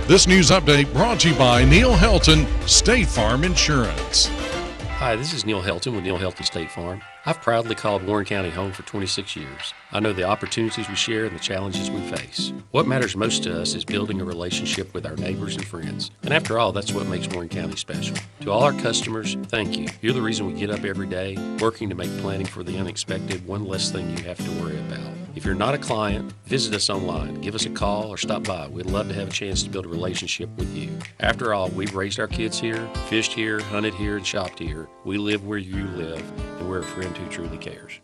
This news update brought to you by Neil Helton, State Farm Insurance. Hi, this is Neil Helton with Neil Helton State Farm. I've proudly called Warren County home for 26 years. I know the opportunities we share and the challenges we face. What matters most to us is building a relationship with our neighbors and friends. And after all, that's what makes Warren County special. To all our customers, thank you. You're the reason we get up every day, working to make planning for the unexpected one less thing you have to worry about. If you're not a client, visit us online, give us a call, or stop by. We'd love to have a chance to build a relationship with you. After all, we've raised our kids here, fished here, hunted here, and shopped here. We live where you live, and we're a friend who truly cares.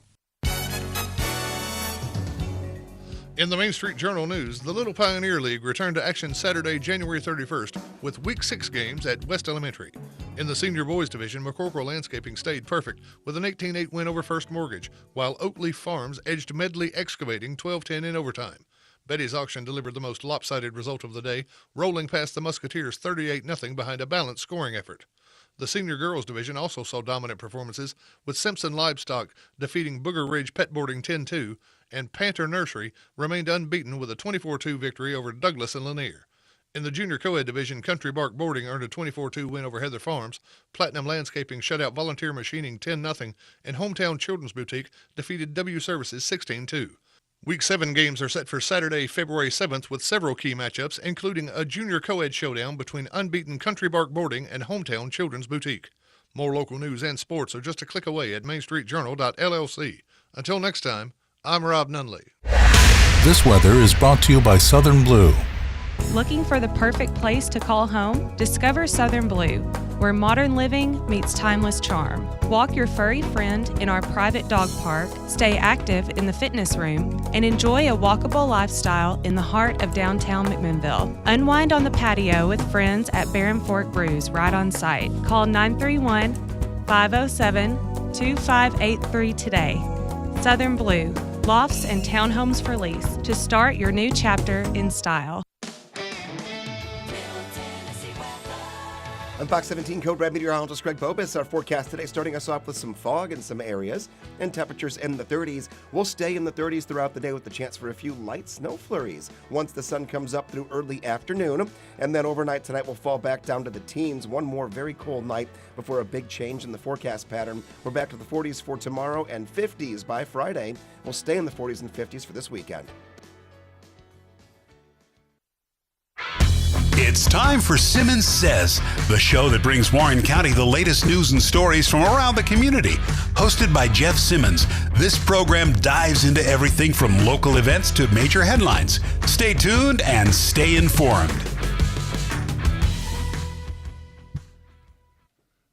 In the Main Street Journal news, the Little Pioneer League returned to action Saturday, January 31st, with Week 6 games at West Elementary. In the Senior Boys Division, McCorkle Landscaping stayed perfect with an 18-8 win over First Mortgage, while Oakleaf Farms edged Medley Excavating 12-10 in overtime. Betty's Auction delivered the most lopsided result of the day, rolling past the Musketeers 38-0 behind a balanced scoring effort. The Senior Girls Division also saw dominant performances, with Simpson Livestock defeating Booger Ridge Pet Boarding 10-2, and Panther Nursery remained unbeaten with a 24-2 victory over Douglas and Lanier. In the Junior Co-Ed Division, Country Bark Boarding earned a 24-2 win over Heather Farms, Platinum Landscaping shut out Volunteer Machining 10-0, and Hometown Children's Boutique defeated W Services 16-2. Week 7 games are set for Saturday, February 7th, with several key matchups, including a Junior Co-Ed showdown between unbeaten Country Bark Boarding and Hometown Children's Boutique. More local news and sports are just a click away at mainstreetjournal.llc. Until next time, I'm Rob Nunley. This weather is brought to you by Southern Blue. Looking for the perfect place to call home? Discover Southern Blue, where modern living meets timeless charm. Walk your furry friend in our private dog park, stay active in the fitness room, and enjoy a walkable lifestyle in the heart of downtown McMinnville. Unwind on the patio with friends at Barren Fork Brews right on site. Call 931-507-2583 today. Southern Blue, lofts and townhomes for lease to start your new chapter in style. I'm Fox 17 Code Red meteorologist Greg Bobus. Our forecast today starting us off with some fog in some areas and temperatures in the 30s. We'll stay in the 30s throughout the day with the chance for a few light snow flurries once the sun comes up through early afternoon. And then overnight tonight we'll fall back down to the teens. One more very cold night before a big change in the forecast pattern. We're back to the 40s for tomorrow and 50s by Friday. We'll stay in the 40s and 50s for this weekend. It's time for Simmons Says, the show that brings Warren County the latest news and stories from around the community. Hosted by Jeff Simmons, this program dives into everything from local events to major headlines. Stay tuned and stay informed.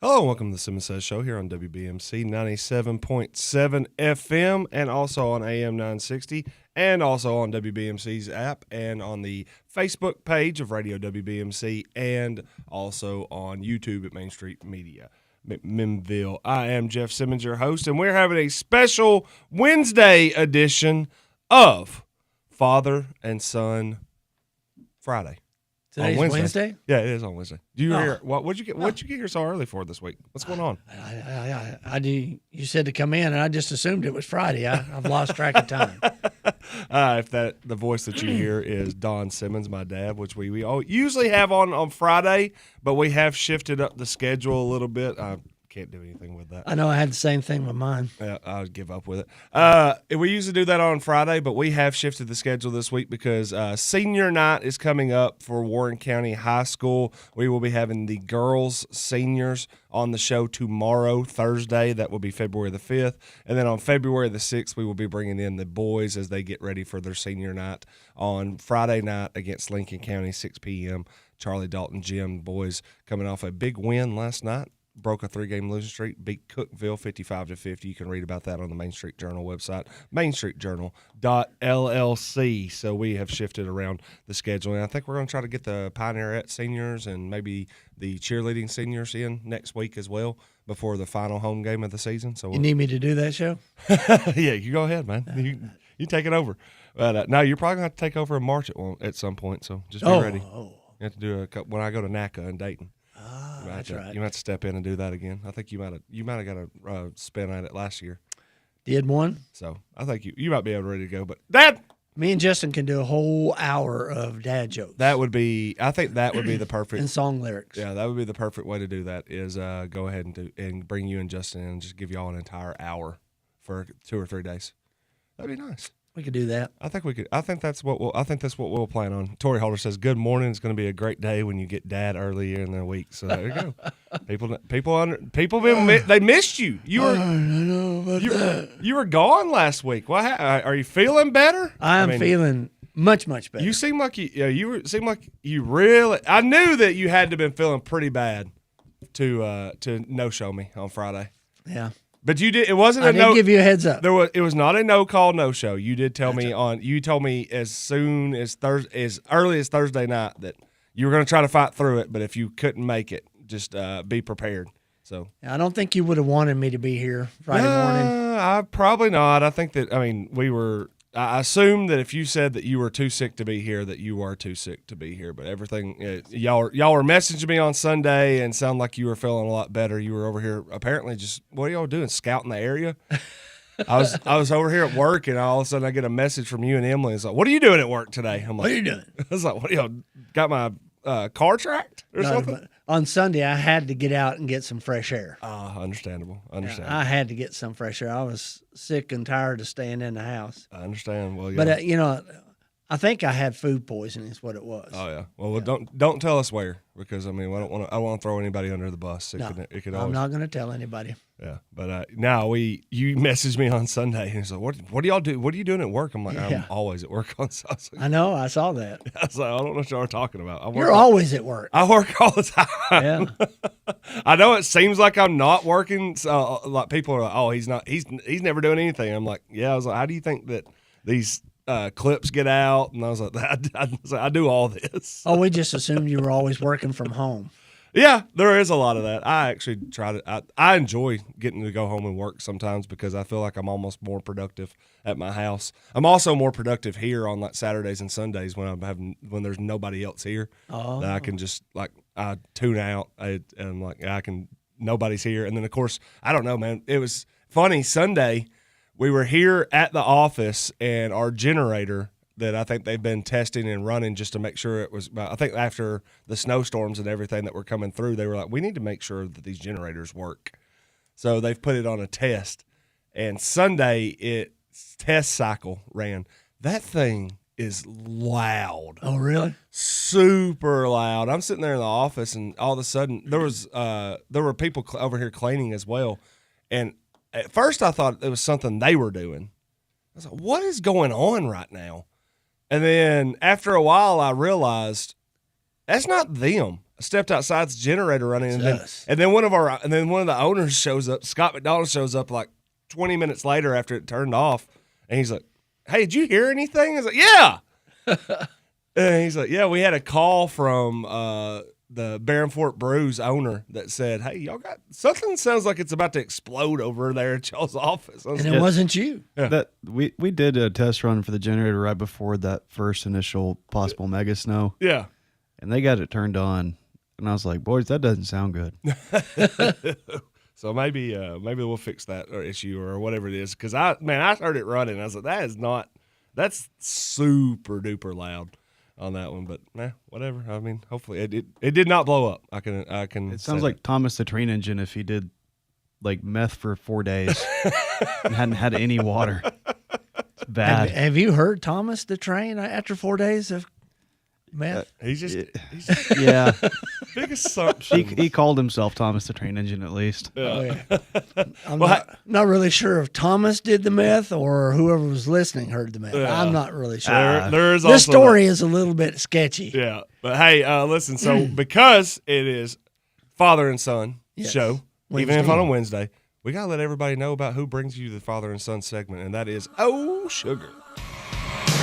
Hello, welcome to the Simmons Says Show here on WBMC 97.7 FM and also on AM 960 and also on WBMC's app and on the Facebook page of Radio WBMC and also on YouTube at Main Street Media, McMinnville. I am Jeff Simmons, your host, and we're having a special Wednesday edition of Father and Son Friday. Today's Wednesday? Yeah, it is on Wednesday. Do you hear what'd you get here so early for this week? What's going on? I do. You said to come in, and I just assumed it was Friday. I've lost track of time. If the voice that you hear is Don Simmons, my dad, which we usually have on Friday, but we have shifted up the schedule a little bit. I can't do anything with that. I know I had the same thing with mine. Yeah, I'll give up with it. We usually do that on Friday, but we have shifted the schedule this week because senior night is coming up for Warren County High School. We will be having the girls seniors on the show tomorrow, Thursday. That will be February the 5th. And then on February the 6th, we will be bringing in the boys as they get ready for their senior night on Friday night against Lincoln County, 6 p.m. Charlie Dalton Gym. Boys coming off a big win last night. Broke a 3-game losing streak, beat Cookville 55-50. You can read about that on the Main Street Journal website, mainstreetjournal.llc. So we have shifted around the schedule, and I think we're going to try to get the Pioneerette seniors and maybe the cheerleading seniors in next week as well before the final home game of the season. So you need me to do that show? Yeah, you go ahead, man. You take it over. But no, you're probably going to have to take over in March at some point. So just be ready. You have to do when I go to NACA in Dayton. That's right. You might have to step in and do that again. I think you might have got a spin at it last year. Did one? So I think you might be able to ready to go. But Dad, Me and Justin can do a whole hour of dad jokes. I think that would be the perfect. And song lyrics. Yeah, that would be the perfect way to do that is go ahead and bring you and Justin in and just give y'all an entire hour for 2 or 3 days. That'd be nice. We could do that. I think we could. I think that's what we'll plan on. Tori Holder says, "Good morning. It's going to be a great day when you get Dad earlier in the week." So there you go. They missed you. You were gone last week. What? Are you feeling better? I mean, feeling much better. You seem like you really. I knew that you had to have been feeling pretty bad to no show me on Friday. Yeah. But you did. It wasn't. I did give you a heads up. It was not a no call, no show. You did tell me You told me as soon as as early as Thursday night that you were going to try to fight through it. But if you couldn't make it, just be prepared. So I don't think you would have wanted me to be here Friday morning. I probably not. I think that. I mean, we were. I assumed that if you said that you were too sick to be here, that you were too sick to be here. But everything, y'all were messaging me on Sunday and sound like you were feeling a lot better. You were over here apparently just, what are y'all doing, scouting the area? I was over here at work and all of a sudden I get a message from you and Emily. It's like, what are you doing at work today? I'm like, what are you doing? I was like, what, y'all got my car tracked or something? On Sunday, I had to get out and get some fresh air. Understandable. Yeah, I had to get some fresh air. I was sick and tired of staying in the house. I understand. Well, yeah. But I think I had food poisoning. Is what it was. Oh yeah. Well, don't tell us where, because I mean I don't want to throw anybody under the bus. It could always, I'm not going to tell anybody. Yeah, but now you messaged me on Sunday and he's like, what do y'all do? What are you doing at work? I'm like, I'm always at work on Sunday. I know, I saw that. I was like, I don't know what y'all are talking about. You're always at work. I work all the time. Yeah. I know it seems like I'm not working. So like people are like, oh, he's not. He's never doing anything. I'm like, yeah. I was like, how do you think that these clips get out? And I was like, I do all this. Oh, we just assumed you were always working from home. Yeah, there is a lot of that. I actually I enjoy getting to go home and work sometimes because I feel like I'm almost more productive at my house. I'm also more productive here on like Saturdays and Sundays when there's nobody else here. Oh. That I can just I tune out and nobody's here. And then of course, I don't know, man. It was funny Sunday. We were here at the office and our generator that I think they've been testing and running just to make sure it was, I think after the snowstorms and everything that were coming through, they were like, we need to make sure that these generators work. So they've put it on a test. And Sunday, its test cycle ran. That thing is loud. Oh, really? Super loud. I'm sitting there in the office and all of a sudden there were people over here cleaning as well. And at first I thought it was something they were doing. I was like, what is going on right now? And then after a while, I realized that's not them. I stepped outside, the generator running, and then one of the owners shows up. Scott McDonald shows up like 20 minutes later after it turned off, and he's like, "Hey, did you hear anything?" I was like, "Yeah." And he's like, "Yeah, we had a call from the Barron Fort Brews owner that said, hey, y'all got something sounds like it's about to explode over there at y'all's office." And it wasn't you. Yeah. That we did a test run for the generator right before that first initial possible mega snow. Yeah. And they got it turned on. And I was like, boys, that doesn't sound good. So maybe we'll fix that issue or whatever it is. Because I heard it running. I was like, that's super duper loud on that one, but whatever. I mean, hopefully it did not blow up. I can. It sounds like Thomas the Train Engine if he did like meth for 4 days and hadn't had any water. It's bad. Have you heard Thomas the Train after 4 days of meth? He's yeah. Big assumption. He called himself Thomas the Train Engine at least. Yeah. Oh, yeah. I'm not really sure if Thomas did the meth or whoever was listening heard the meth. Yeah. I'm not really sure. There's this story is a little bit sketchy. Yeah. But hey, listen, so because it is Father and Son show, Wednesday. even if on a Wednesday, we got to let everybody know about who brings you the Father and Son segment, and that is Oh Sugar.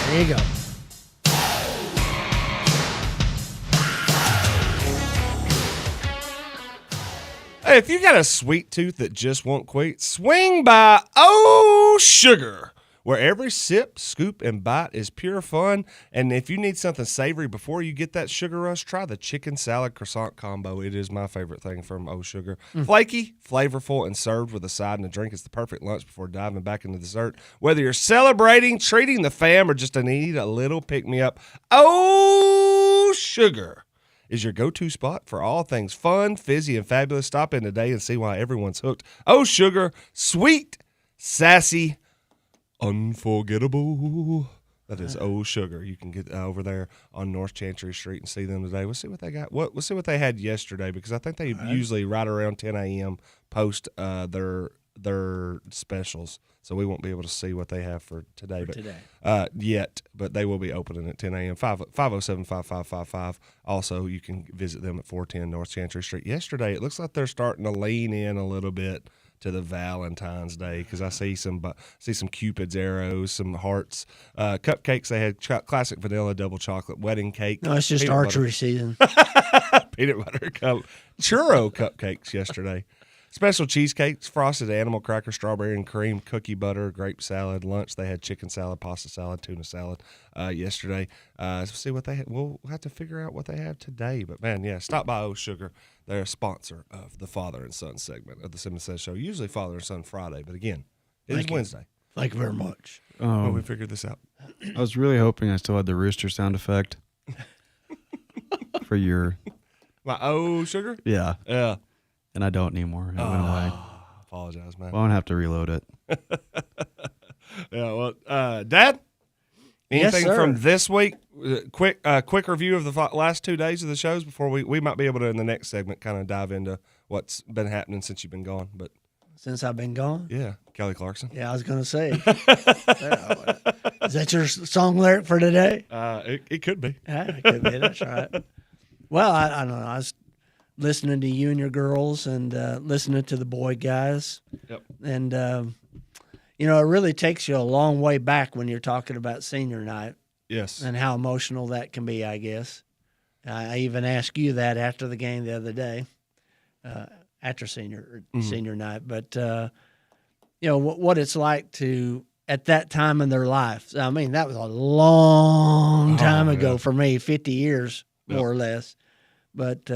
There you go. Hey, if you got a sweet tooth that just won't quit, swing by Oh Sugar. where every sip, scoop, and bite is pure fun. And if you need something savory before you get that sugar rush, try the chicken salad croissant combo. It is my favorite thing from Oh Sugar. Flaky, flavorful, and served with a side and a drink. It's the perfect lunch before diving back into dessert. Whether you're celebrating, treating the fam, or just need a little pick-me-up, Oh Sugar is your go-to spot for all things fun, fizzy, and fabulous. Stop in today and see why everyone's hooked. Oh Sugar, sweet, sassy, unforgettable. That is Oh Sugar. You can get over there on North Chancery Street and see them today. We'll see what they got. We'll see what they had yesterday, because I think they usually right around 10 a.m. post their specials. So we won't be able to see what they have for today, yet. But they will be opening at 10 a.m. 507-5555. Also, you can visit them at 410 North Chancery Street. Yesterday, it looks like they're starting to lean in a little bit to the Valentine's Day, because I see some Cupid's arrows, some hearts, cupcakes. They had classic vanilla double chocolate wedding cake. No, it's just archery season. Peanut butter churro cupcakes yesterday. Special cheesecakes, frosted animal cracker, strawberry and cream, cookie butter, grape salad. Lunch, they had chicken salad, pasta salad, tuna salad yesterday. See what they had. We'll have to figure out what they have today. But, man, yeah, stop by Oh Sugar. They're a sponsor of the Father and Son segment of the Simmons Says Show. Usually Father and Son Friday, but, again, it is Wednesday. Thank you very much. Well, we figured this out. I was really hoping I still had the rooster sound effect for your... My Oh Sugar? Yeah. Yeah. And I don't anymore. It went away. Apologize, man. Well, I won't have to reload it. Yeah, well, Dad, anything from this week? Quick review of the last 2 days of the shows before we might be able to, in the next segment, kind of dive into what's been happening since you've been gone. But since I've been gone? Yeah, Kelly Clarkson. Yeah, I was going to say. Is that your song lyric for today? It could be. Yeah, it could be. That's right. Well, I don't know. I was listening to you and your girls and listening to the boy guys. Yep. And, it really takes you a long way back when you're talking about senior night. Yes. And how emotional that can be, I guess. I even asked you that after the game the other day, after senior night. But, what it's like to, at that time in their life. I mean, that was a long time ago for me, 50 years, more or less. But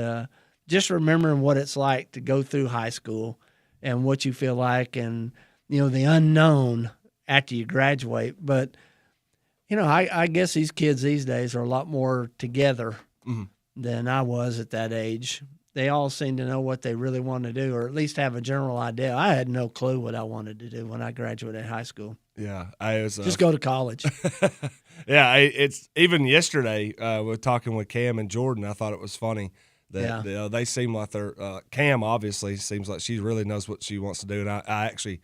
just remembering what it's like to go through high school and what you feel like and, the unknown after you graduate. But, I guess these kids these days are a lot more together than I was at that age. They all seem to know what they really want to do, or at least have a general idea. I had no clue what I wanted to do when I graduated high school. Yeah, I was just go to college. Yeah, it's even yesterday with talking with Cam and Jordan. I thought it was funny that they seem like they're Cam obviously seems like she really knows what she wants to do, and I actually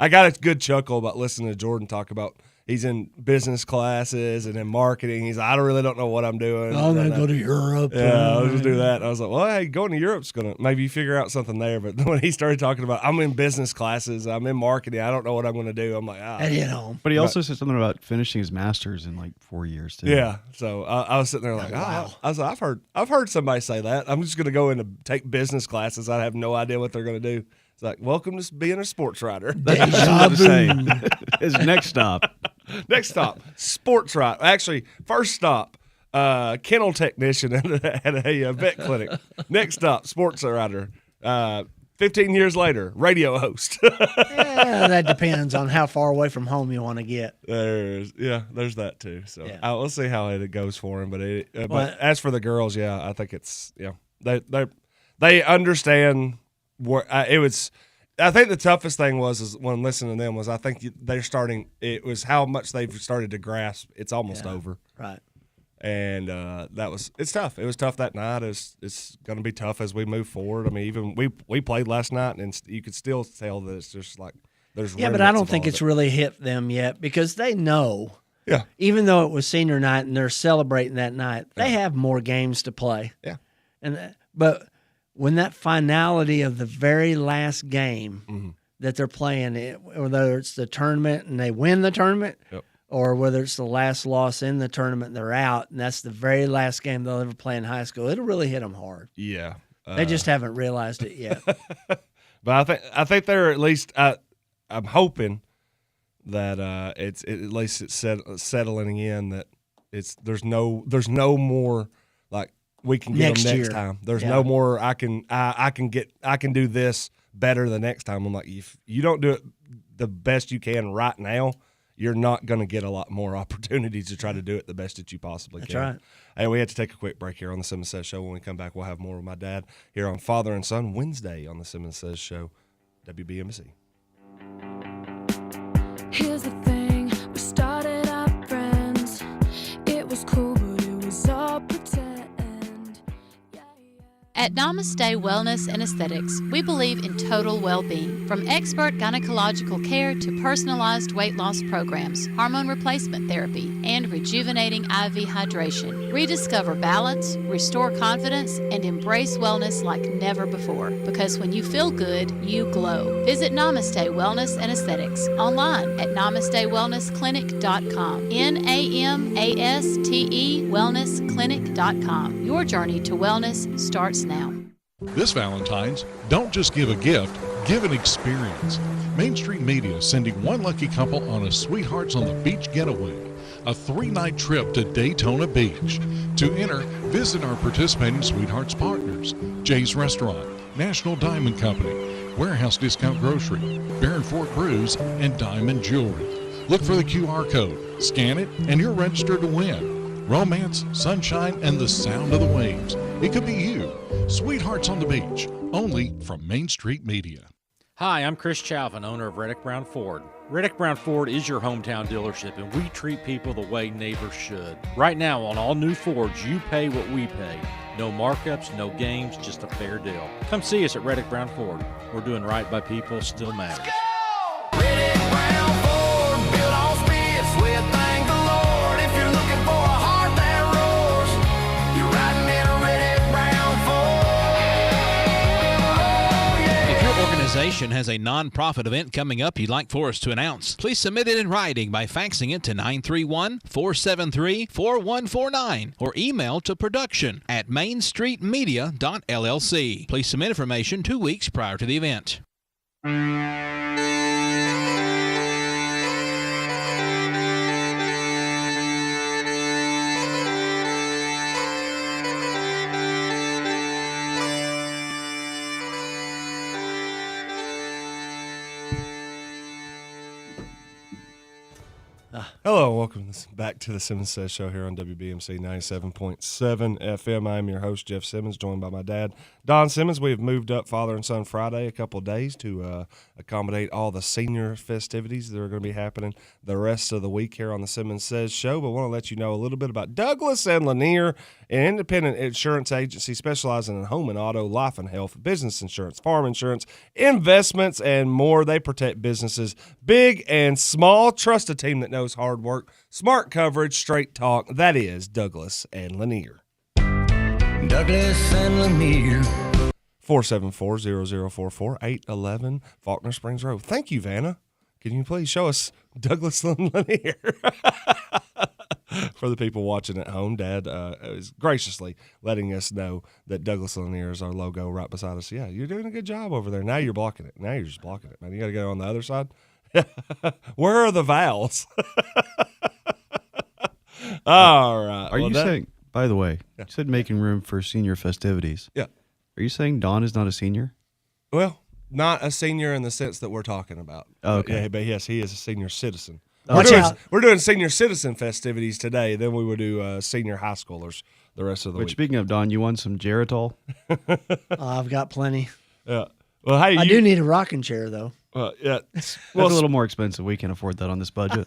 I got a good chuckle about listening to Jordan talk about he's in business classes and in marketing. He's like, I really don't know what I'm doing. I'm going to go to Europe. Yeah, I'll just do that. And I was like, well, hey, going to Europe's going to maybe figure out something there. But when he started talking about, I'm in business classes, I'm in marketing, I don't know what I'm going to do. I'm like, But he also said something about finishing his master's in like 4 years, too. Yeah. So I was sitting there like, wow. I was like, I've heard somebody say that. I'm just going to go in and take business classes. I have no idea what they're going to do. It's like, welcome to being a sports writer. That's what I was saying. His next stop. Next stop, sports writer. Actually, first stop, kennel technician at a vet clinic. Next stop, sports writer. 15 years later, radio host. Yeah, that depends on how far away from home you want to get. There's that too. So we'll see how it goes for him. But as for the girls, I think it's they understand what it was. I think the toughest thing was when listening to them was I think they're starting. It was how much they've started to grasp. It's almost over, right? And it's tough. It was tough that night. It's going to be tough as we move forward. I mean, even we played last night, and you could still tell that it's just like there's but I don't think it's really hit them yet because they know. Yeah. Even though it was senior night and they're celebrating that night, they have more games to play. Yeah. But when that finality of the very last game that they're playing, whether it's the tournament and they win the tournament, or whether it's the last loss in the tournament and they're out, and that's the very last game they'll ever play in high school, it'll really hit them hard. Yeah. They just haven't realized it yet. But I think they're at least I'm hoping that at least it's settling in that there's no more like we can get them next time. There's no more I can do this better the next time. I'm like, if you don't do it the best you can right now, you're not going to get a lot more opportunities to try to do it the best that you possibly can. That's right. Hey, we had to take a quick break here on the Simmons Says Show. When we come back, we'll have more with my dad here on Father and Son Wednesday on the Simmons Says Show, WBMC. Here's the thing, we started out friends. It was cool, but it was all pretend. At Namaste Wellness and Aesthetics, we believe in total well-being. From expert gynecological care to personalized weight loss programs, hormone replacement therapy, and rejuvenating IV hydration. Rediscover balance, restore confidence, and embrace wellness like never before. Because when you feel good, you glow. Visit Namaste Wellness and Aesthetics online at namastewellnessclinic.com. NAMASTE wellnessclinic.com. Your journey to wellness starts now. This Valentine's, don't just give a gift, give an experience. Main Street Media is sending one lucky couple on a Sweethearts on the Beach getaway, a 3-night trip to Daytona Beach. To enter, visit our participating Sweethearts partners: Jay's Restaurant, National Diamond Company, Warehouse Discount Grocery, Baron Fork Brews, and Diamond Jewelry. Look for the QR code, scan it, and you're registered to win. Romance, sunshine, and the sound of the waves. It could be you. Sweethearts on the Beach, only from Main Street Media. Hi, I'm Chris Chalvin, owner of Reddick Brown Ford. Reddick Brown Ford is your hometown dealership, and we treat people the way neighbors should. Right now, on all new Fords, you pay what we pay. No markups, no games, just a fair deal. Come see us at Reddick Brown Ford. We're doing right by people still matters. Reddick Brown Ford, built on spits, we thank the Lord. If you're looking for a heart that roars, you're riding in a Reddick Brown Ford. Oh, yeah. If your organization has a non-profit event coming up you'd like for us to announce, please submit it in writing by faxing it to 931-473-4149 or email to production@mainstreetmedia.llc. Please submit information 2 weeks prior to the event. Hello, welcome back to the Simmons Says Show here on WBMC 97.7 FM. I'm your host, Jeff Simmons, joined by my dad, Don Simmons. We have moved up Father and Son Friday a couple of days to accommodate all the senior festivities that are going to be happening the rest of the week here on the Simmons Says Show. But I want to let you know a little bit about Douglas and Lanier, an independent insurance agency specializing in home and auto, life and health, business insurance, farm insurance, investments, and more. They protect businesses big and small. Trust a team that knows hard work, smart coverage, straight talk. That is Douglas and Lanier. Douglas and Lanier. 474-0044, 811 Faulkner Springs Road. Thank you, Vanna. Can you please show us Douglas and Lanier? For the people watching at home, Dad is graciously letting us know that Douglas and Lanier is our logo right beside us. Yeah, you're doing a good job over there. Now you're blocking it. Now you're just blocking it, man. You got to go on the other side. Where are the vowels? All right. Are you saying, by the way, you said making room for senior festivities. Yeah. Are you saying Don is not a senior? Well, not a senior in the sense that we're talking about. Okay. But yes, he is a senior citizen. Watch out. We're doing senior citizen festivities today. Then we would do senior high schoolers the rest of the week. Speaking of Don, you won some Geritol? I've got plenty. Yeah. Well, hey, I do need a rocking chair, though. Yeah. That's a little more expensive. We can't afford that on this budget.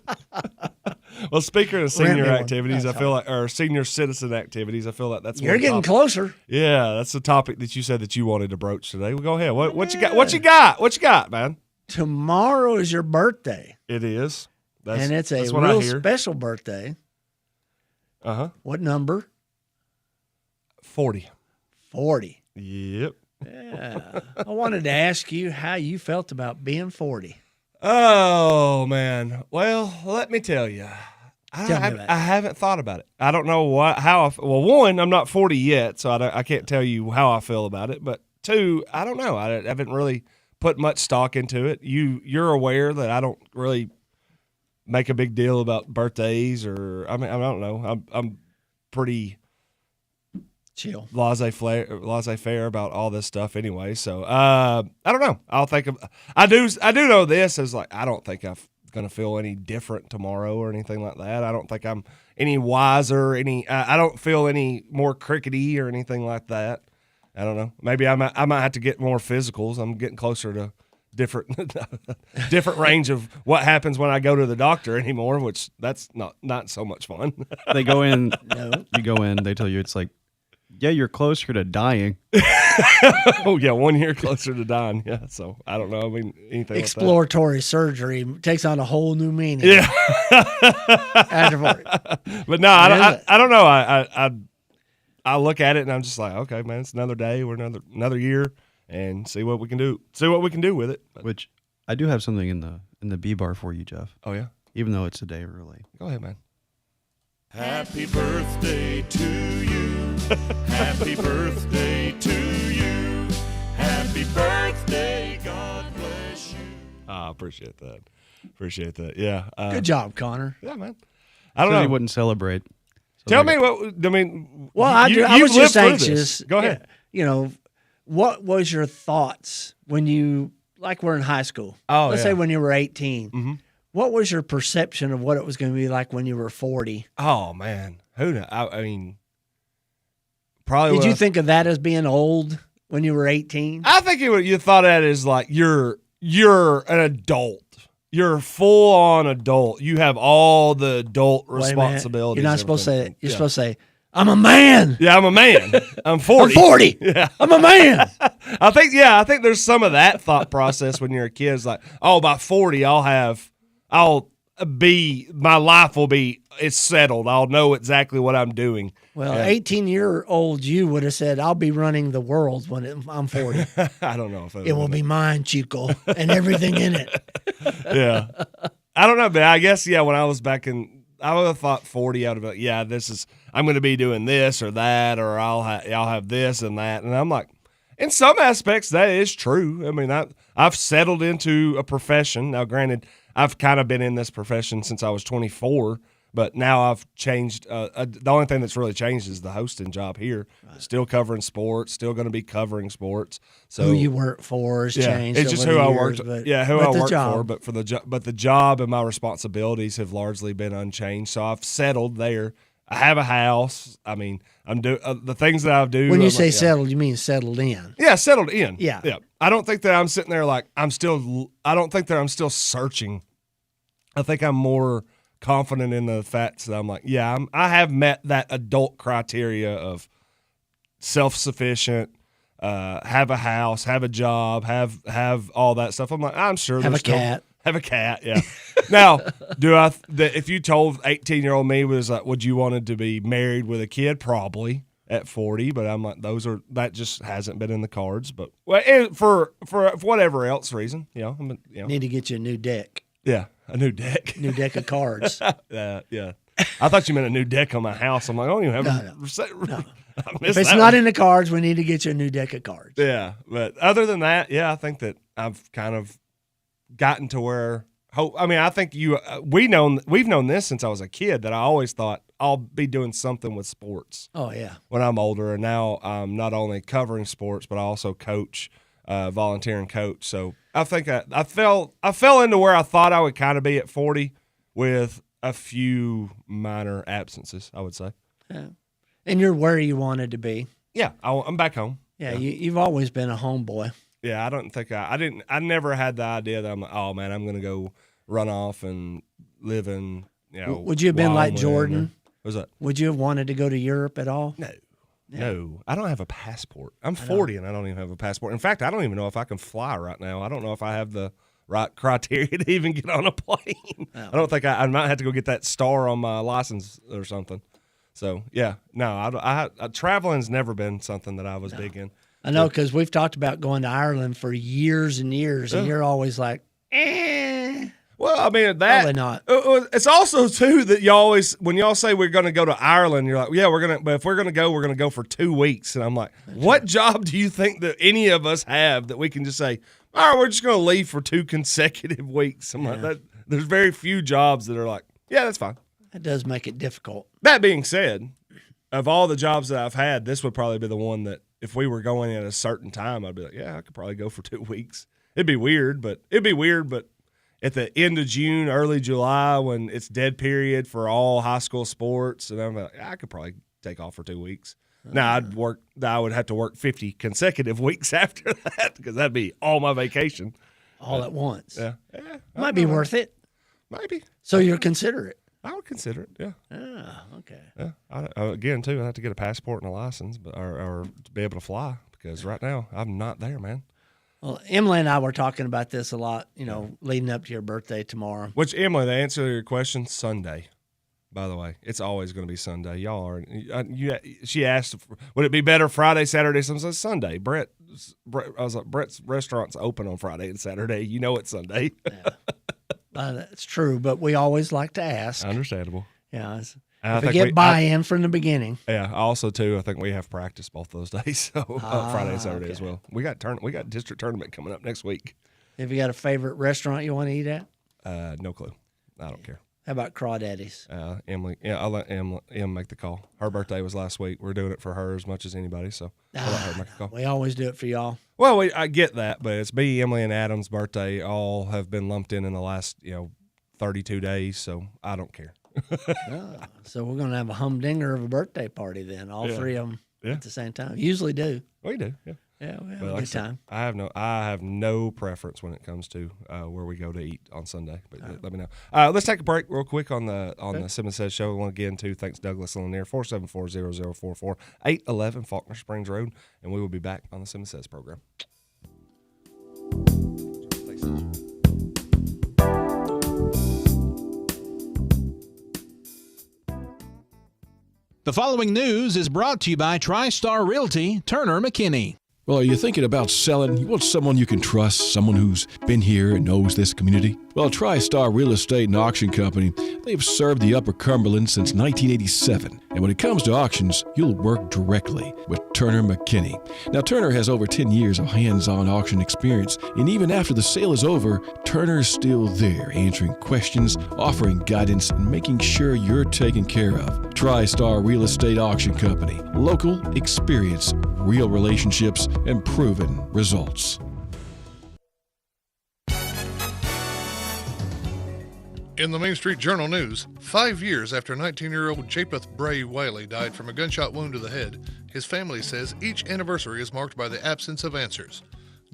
Well, speaking of senior activities, I feel like, or senior citizen activities, I feel like that's you're getting closer. Yeah, that's the topic that you said that you wanted to broach today. Well, go ahead. What you got? What you got? What you got, man? Tomorrow is your birthday. It is, and it's a real special birthday. What number? 40. 40. Yep. Yeah. I wanted to ask you how you felt about being 40. Oh, man. Well, let me tell you. I haven't thought about it. I don't know one, I'm not 40 yet, so I can't tell you how I feel about it. But two, I don't know. I haven't really put much stock into it. You're aware that I don't really make a big deal about birthdays or I don't know. I'm pretty chill, laissez-faire about all this stuff anyway. So I don't know. I do know this is like I don't think I'm gonna feel any different tomorrow or anything like that. I don't think I'm any wiser. I don't feel any more crickety or anything like that. I don't know. Maybe I might have to get more physicals. I'm getting closer to different range of what happens when I go to the doctor anymore, which that's not so much fun. They go in, you go in, they tell you it's like, yeah, you're closer to dying. Oh yeah, 1 year closer to dying. Yeah, so I don't know. I mean, anything exploratory surgery takes on a whole new meaning. Yeah, but no, I don't know. I look at it and I'm just like, okay, man, it's another day. We're another year. And see what we can do. See what we can do with it. Which I do have something in the B bar for you, Jeff. Oh yeah, even though it's a day early. Go ahead, man. Happy birthday to you. Happy birthday to you. Happy birthday. God bless you. I appreciate that. Yeah. Good job, Connor. Yeah, man. I don't know. He wouldn't celebrate. So Tell me what I mean. Well, I was just anxious. This. Go ahead. What was your thoughts when you, like we're in high school? Oh, Let's say when you were 18. Mm-hmm. What was your perception of what it was going to be like when you were 40? Oh, man. Who knows? I mean, probably. Did you think of that as being old when you were 18? I think you thought of that as like you're an adult. You're a full-on adult. You have all the adult responsibilities. You're not supposed to say. You're supposed to say, I'm a man. Yeah, I'm a man. I'm 40. I'm 40. Yeah. I'm a man. I think there's some of that thought process when you're a kid. It's like, oh, by 40, it's settled. I'll know exactly what I'm doing. Well, 18-year-old you would have said, I'll be running the world when I'm 40. I don't know if it will be mine, Chico, and everything in it. Yeah. I don't know, but I guess, when I was back I would have thought 40. I would have been like, I'm going to be doing this or that, or I'll have this and that. And I'm like, in some aspects, that is true. I mean, I've settled into a profession. Now, granted, I've kind of been in this profession since I was 24, but now I've changed. The only thing that's really changed is the hosting job here. Right. Still covering sports, still going to be covering sports. So who you work for has changed. It's just who I worked. Who I worked for, but the job and my responsibilities have largely been unchanged. So I've settled there. I have a house. I mean, I'm the things that I do. When you say settled, you mean settled in? Yeah, settled in. Yeah. I don't think that I'm sitting there like I don't think that I'm still searching. I think I'm more confident in the facts that I'm like, I have met that adult criteria of self-sufficient, have a house, have a job, have all that stuff. I'm like, I'm sure have a cat. Have a cat, yeah. Now, if you told 18-year-old me was like, would you wanted to be married with a kid? Probably at 40, but I'm like, that just hasn't been in the cards. But for whatever else reason, need to get you a new deck. Yeah, a new deck. New deck of cards. Yeah. I thought you meant a new deck on my house. I'm like, I don't even have no. If it's not in the cards, we need to get you a new deck of cards. Yeah, but other than that, I think that I've kind of gotten to where I think we've known this since I was a kid, that I always thought I'll be doing something with sports. Oh yeah. When I'm older, and now I'm not only covering sports, but I also coach, volunteer and coach. So I think I fell into where I thought I would kind of be at 40 with a few minor absences, I would say. Yeah. And you're where you wanted to be. Yeah, I'm back home. Yeah, you've always been a homeboy. Yeah, I don't think I never had the idea that I'm like, oh man, I'm going to go run off and live in, Would you have been like Jordan? What's that? Would you have wanted to go to Europe at all? No. I don't have a passport. I'm 40 and I don't even have a passport. In fact, I don't even know if I can fly right now. I don't know if I have the right criteria to even get on a plane. I don't think I might have to go get that star on my license or something. So, traveling's never been something that I was big in. I know, because we've talked about going to Ireland for years and years, and you're always like, Well, I mean, probably not. It's also, too, that when y'all say we're going to go to Ireland, you're like, yeah, but if we're going to go for 2 weeks. And I'm like, what job do you think that any of us have that we can just say, all right, we're just going to leave for 2 consecutive weeks? I'm like, There's very few jobs that are like, yeah, that's fine. That does make it difficult. That being said, of all the jobs that I've had, this would probably be the one that if we were going at a certain time, I'd be like, yeah, I could probably go for 2 weeks. It'd be weird, but at the end of June, early July, when it's dead period for all high school sports, and I'm like, I could probably take off for 2 weeks. Now I would have to work 50 consecutive weeks after that because that'd be all my vacation. All at once. Yeah. Might be worth it. Maybe. So you're considerate. I would consider it, yeah. Ah, okay. Yeah. Again, too, I have to get a passport and a license or to be able to fly because right now I'm not there, man. Well, Emily and I were talking about this a lot, leading up to your birthday tomorrow. Which, Emily, the answer to your question, Sunday. By the way, it's always going to be Sunday. Y'all are. She asked, would it be better Friday, Saturday? Some says Sunday. Brett, I was like, Brett's restaurant's open on Friday and Saturday. You know it's Sunday. Yeah. That's true, but we always like to ask. Understandable. Yeah. If we get buy-in from the beginning. Yeah. Also, too, I think we have practice both those days, so Friday and Saturday as well. We got district tournament coming up next week. Have you got a favorite restaurant you want to eat at? No clue. I don't care. How about Crawdaddy's? Emily, I'll let Em make the call. Her birthday was last week. We're doing it for her as much as anybody, so I'll let her make the call. We always do it for y'all. Well, I get that, but it's me, Emily, and Adam's birthday all have been lumped in the last 32 days, so I don't care. So we're going to have a humdinger of a birthday party then, all three of them at the same time. Usually do. We do, yeah. Yeah, we have a good time. I have no preference when it comes to where we go to eat on Sunday. But let me know. Let's take a break real quick on the Simmons Says Show. I want to get into thanks Douglas Lanier 474-0044 811 Faulkner Springs Road, and we will be back on the Simmons Says program. The following news is brought to you by TriStar Realty, Turner McKinney. Well, are you thinking about selling? You want someone you can trust, someone who's been here and knows this community? Well, TriStar Real Estate and Auction Company, they've served the Upper Cumberland since 1987. And when it comes to auctions, you'll work directly with Turner McKinney. Now, Turner has over 10 years of hands-on auction experience, and even after the sale is over, Turner's still there, answering questions, offering guidance, and making sure you're taken care of. TriStar Real Estate Auction Company. Local, experience, real relationships, and proven results. In the Main Street Journal news, 5 years after 19-year-old Japheth Bray Wiley died from a gunshot wound to the head, his family says each anniversary is marked by the absence of answers.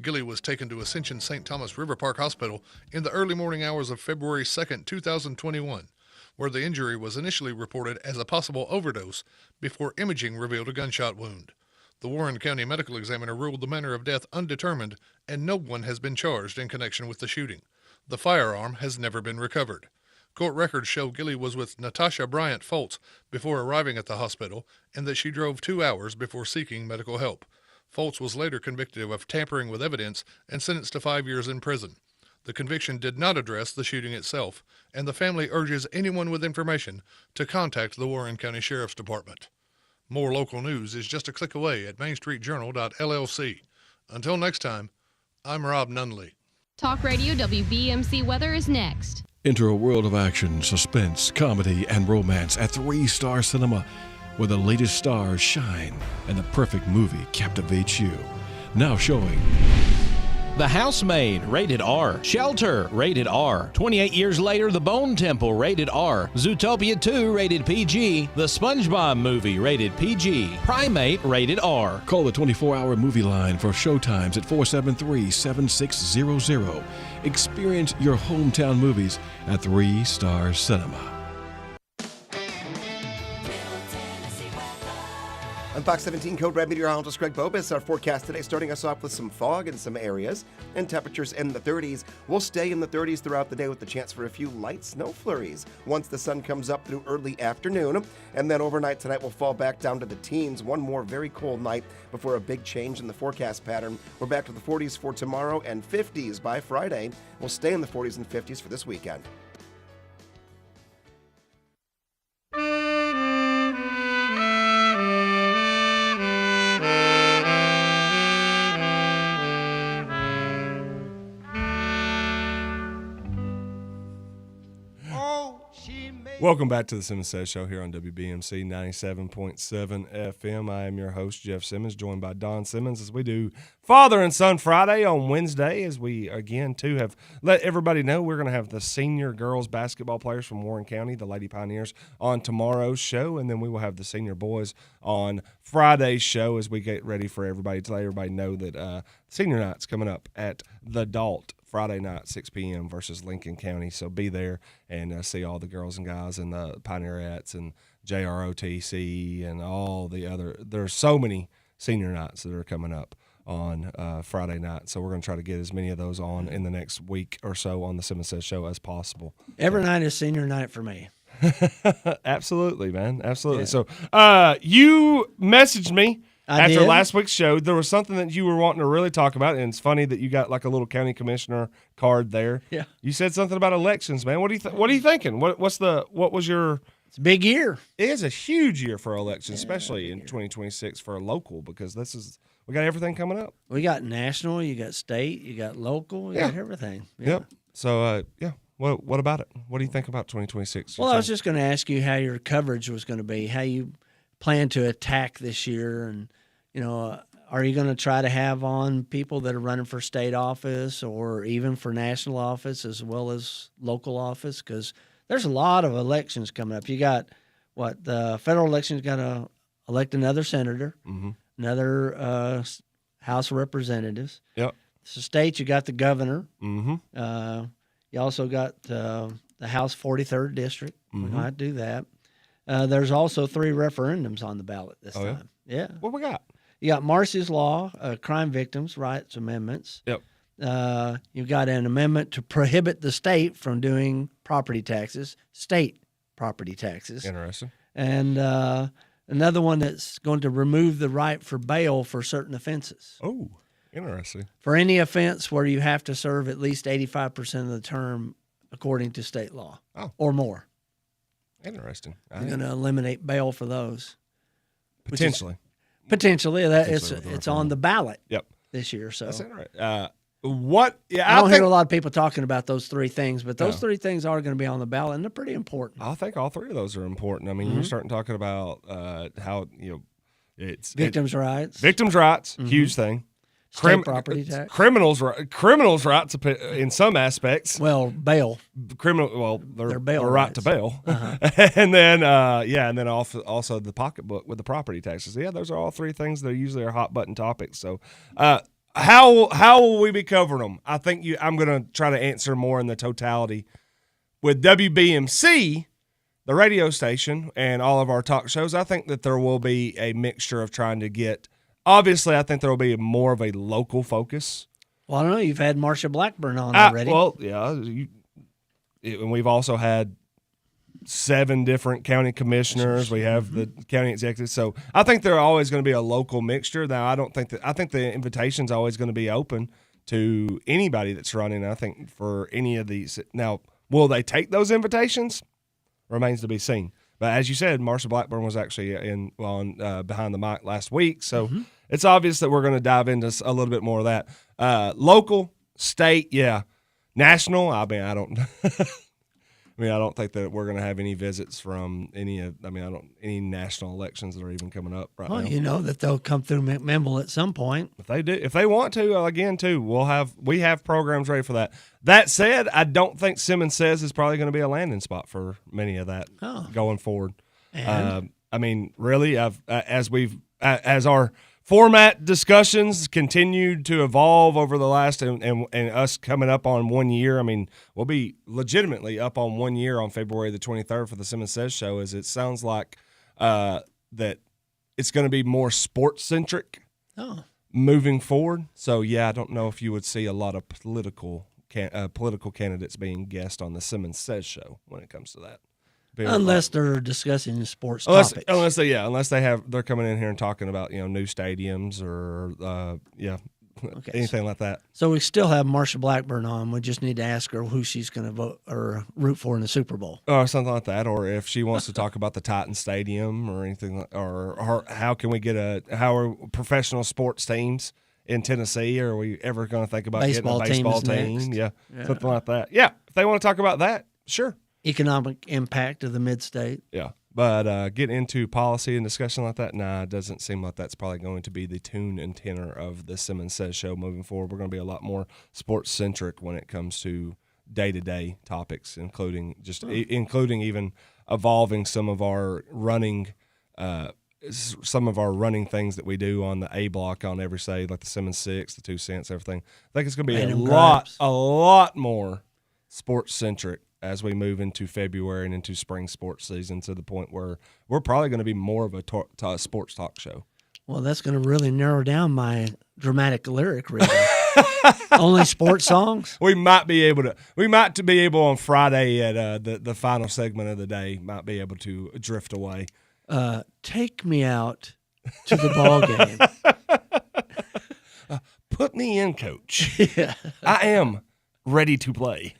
Gilly was taken to Ascension St. Thomas River Park Hospital in the early morning hours of February 2, 2021, where the injury was initially reported as a possible overdose before imaging revealed a gunshot wound. The Warren County Medical Examiner ruled the manner of death undetermined, and no one has been charged in connection with the shooting. The firearm has never been recovered. Court records show Gilly was with Natasha Bryant Foltz before arriving at the hospital and that she drove 2 hours before seeking medical help. Foltz was later convicted of tampering with evidence and sentenced to 5 years in prison. The conviction did not address the shooting itself, and the family urges anyone with information to contact the Warren County Sheriff's Department. More local news is just a click away at mainstreetjournal.llc. Until next time, I'm Rob Nunley. Talk Radio WBMC weather is next. Enter a world of action, suspense, comedy, and romance at 3-Star Cinema, where the latest stars shine and the perfect movie captivates you. Now showing The Housemaid, rated R. Shelter, rated R. 28 years later, The Bone Temple, rated R. Zootopia 2, rated PG. The SpongeBob Movie, rated PG. Primate, rated R. Call the 24-hour movie line for showtimes at 473-7600. Experience your hometown movies at 3-Star Cinema. I'm Fox 17 Code Red meteorologist Greg Bobus. Our forecast today starting us off with some fog in some areas and temperatures in the 30s. We'll stay in the 30s throughout the day with the chance for a few light snow flurries once the sun comes up through early afternoon. And then overnight tonight we'll fall back down to the teens. One more very cold night before a big change in the forecast pattern. We're back to the 40s for tomorrow and 50s by Friday. We'll stay in the 40s and 50s for this weekend. Welcome back to the Simmons Says Show here on WBMC 97.7 FM. I am your host, Jeff Simmons, joined by Don Simmons as we do Father and Son Friday on Wednesday, as we, again, too, have let everybody know we're going to have the senior girls basketball players from Warren County, the Lady Pioneers, on tomorrow's show, and then we will have the senior boys on Friday's show as we get ready for everybody to let everybody know that senior night's coming up at the Dalt Friday night, 6 p.m. versus Lincoln County. So be there and see all the girls and guys and the Pioneerettes and JROTC and all the other. There's so many senior nights that are coming up on Friday night. So we're going to try to get as many of those on in the next week or so on the Simmons Says Show as possible. Every night is senior night for me. Absolutely, man. Absolutely. Yeah. So you messaged me after did. last week's show. There was something that you were wanting to really talk about, and it's funny that you got like a little county commissioner card there. Yeah. You said something about elections, man. What are you thinking? What was your? It's a big year. It is a huge year for elections, especially in 2026 for a local, because we got everything coming up. We got national, you got state, you got local, you got everything. Yeah. Yep. So what about it? What do you think about 2026? Well, I was just going to ask you how your coverage was going to be, how you plan to attack this year, and are you going to try to have on people that are running for state office or even for national office as well as local office? Because there's a lot of elections coming up. You got the federal election's got to elect another senator, another House of Representatives. Yep. So state, you got the governor. Mm-hmm. You also got the House 43rd District. We're going to have to do that. There's also 3 referendums on the ballot this time. Yeah. What we got? You got Marcy's Law, Crime Victims' Rights Amendments. Yep. You've got an amendment to prohibit the state from doing state property taxes. Interesting. And another one that's going to remove the right for bail for certain offenses. Oh, interesting. For any offense where you have to serve at least 85% of the term according to state law or more. Interesting. You're going to eliminate bail for those. Potentially. Potentially. It's on the ballot this year. So that's right. What? Yeah, I don't hear a lot of people talking about those 3 things, but those 3 things are going to be on the ballot, and they're pretty important. I think all 3 of those are important. I mean, you're starting talking about how it's victims' rights. Victims' rights, huge thing. State property tax. Criminals' rights in some aspects. Well, bail. Their bail right to bail. And then also the pocketbook with the property taxes. Yeah, those are all 3 things that usually are hot button topics. So, how will we be covering them? I think I'm going to try to answer more in the totality with WBMC, the radio station, and all of our talk shows. I think that there will be a mixture of trying to get. Obviously, I think there will be more of a local focus. Well, I don't know. You've had Marcia Blackburn on already. Well, yeah. And we've also had 7 different county commissioners. We have the county executive. So I think there's always going to be a local mixture. Now, I think the invitation's always going to be open to anybody that's running. I think for any of these. Now, will they take those invitations? Remains to be seen. But as you said, Marcia Blackburn was actually on Behind the Mic last week. So it's obvious that we're going to dive into a little bit more of that. Local, state, yeah. National, I don't think that we're going to have any visits from any national elections that are even coming up right now. Well, you know that they'll come through McMinnville at some point. If they want to, again, too, we have programs ready for that. That said, I don't think Simmons Says is probably going to be a landing spot for many of that going forward. Really, as our format discussions continued to evolve over the last and us coming up on 1 year. I mean, we'll be legitimately up on 1 year on February the 23rd for the Simmons Says show, as it sounds like that it's going to be more sports-centric moving forward. So, yeah, I don't know if you would see a lot of political candidates being guests on the Simmons Says show when it comes to that. Unless they're discussing sports topics. Unless they're coming in here and talking about new stadiums or anything like that. So we still have Marcia Blackburn on. We just need to ask her who she's going to vote or root for in the Super Bowl, or something like that. Or if she wants to talk about the Titan Stadium or anything, or how can we get how are professional sports teams in Tennessee? Are we ever going to think about getting a baseball team? Yeah, something like that. Yeah, if they want to talk about that, sure. economic impact of the mid-state. Yeah. But getting into policy and discussion like that, it doesn't seem like that's probably going to be the tune and tenor of the Simmons Says show moving forward. We're going to be a lot more sports-centric when it comes to day-to-day topics, including even evolving some of our running things that we do on the A block on every say, like the Simmons 6, the 2 cents, everything. I think it's going to be a lot more sports-centric as we move into February and into spring sports season, to the point where we're probably going to be more of a sports talk show. Well, that's going to really narrow down my dramatic lyric reading. Only sports songs? We might be able on Friday at the final segment of the day, might be able to drift away. Take me out to the ball game. Put me in, coach. Yeah. I am ready to play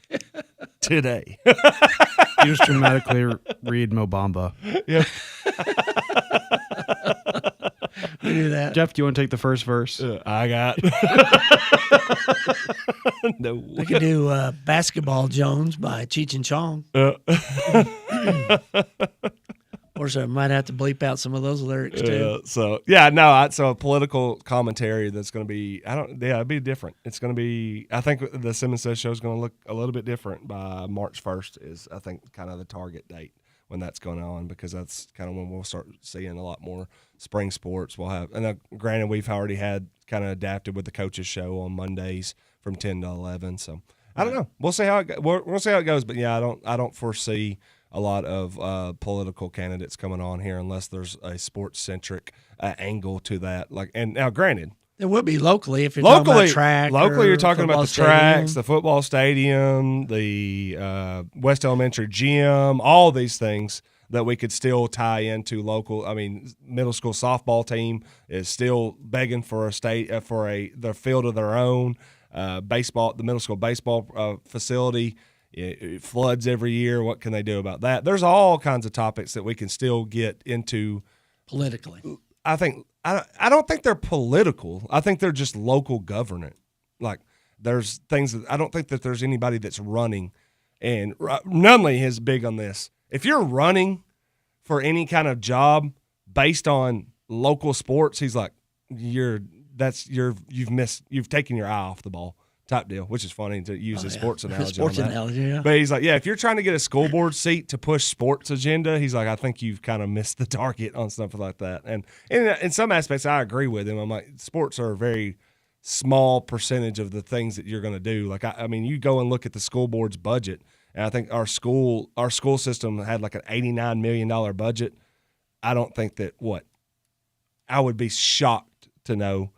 today. You just dramatically read Mobamba. Yeah. We do that. Jeff, do you want to take the first verse? I got. No. We could do Basketball Jones by Cheech and Chong. Or so I might have to bleep out some of those lyrics too. So a political commentary that's going to be, it'd be different. It's going to be, I think the Simmons Says show is going to look a little bit different by March 1st is, I think, kind of the target date when that's going on, because that's kind of when we'll start seeing a lot more spring sports. We'll have, and granted, we've already had kind of adapted with the coaches show on Mondays from 10 to 11. So I don't know. We'll see how we'll see how it goes. But yeah, I don't foresee a lot of political candidates coming on here unless there's a sports-centric angle to that. And now, granted, it would be locally if you're talking about track. Locally, you're talking about the tracks, stadium. the football stadium, the West Elementary gym, all these things that we could still tie into local. I mean, middle school softball team is still begging for their field of their own. The middle school baseball facility. It floods every year. What can they do about that? There's all kinds of topics that we can still get into politically. I don't think they're political. I think they're just local government. Like, there's things that I don't think that there's anybody that's running. And Nunley is big on this. If you're running for any kind of job based on local sports, he's like, you've taken your eye off the ball. Type deal, which is funny to use a sports analogy. Yeah. But he's like, yeah, if you're trying to get a school board seat to push sports agenda, he's like, I think you've kind of missed the target on something like that. And in some aspects, I agree with him. I'm like, sports are a very small percentage of the things that you're going to do. Like, I mean, you go and look at the school board's budget, and I think our school system had like an $89 million budget. I don't think that I would be shocked to know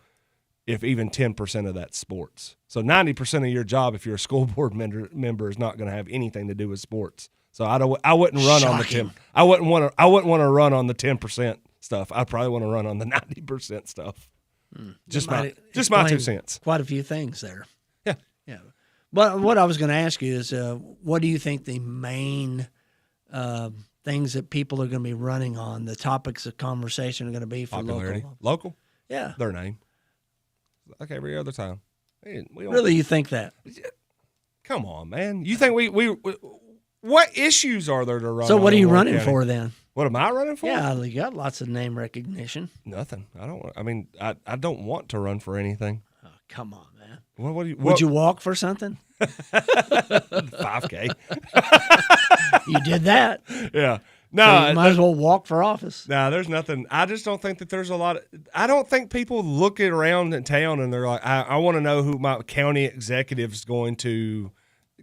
if even 10% of that's sports. So 90% of your job, if you're a school board member, is not going to have anything to do with sports. So I wouldn't run on the 10. I wouldn't want to run on the 10% stuff. I probably want to run on the 90% stuff. Just my 2 cents. Quite a few things there. Yeah. But what I was going to ask you is, what do you think the main things that people are going to be running on, the topics of conversation are going to be for popularity? Local? Yeah. Their name. Like every other time. Really, you think that? Come on, man. You think we what issues are there to run? So what are you running for then? What am I running for? Yeah, you got lots of name recognition. Nothing. I don't want to run for anything. Oh, come on, man. Would you walk for something? 5K. You did that. Yeah. No, so you might as well walk for office. No, there's nothing. I just don't think that there's a lot of. I don't think people look around in town and they're like, I want to know who my county executive is going to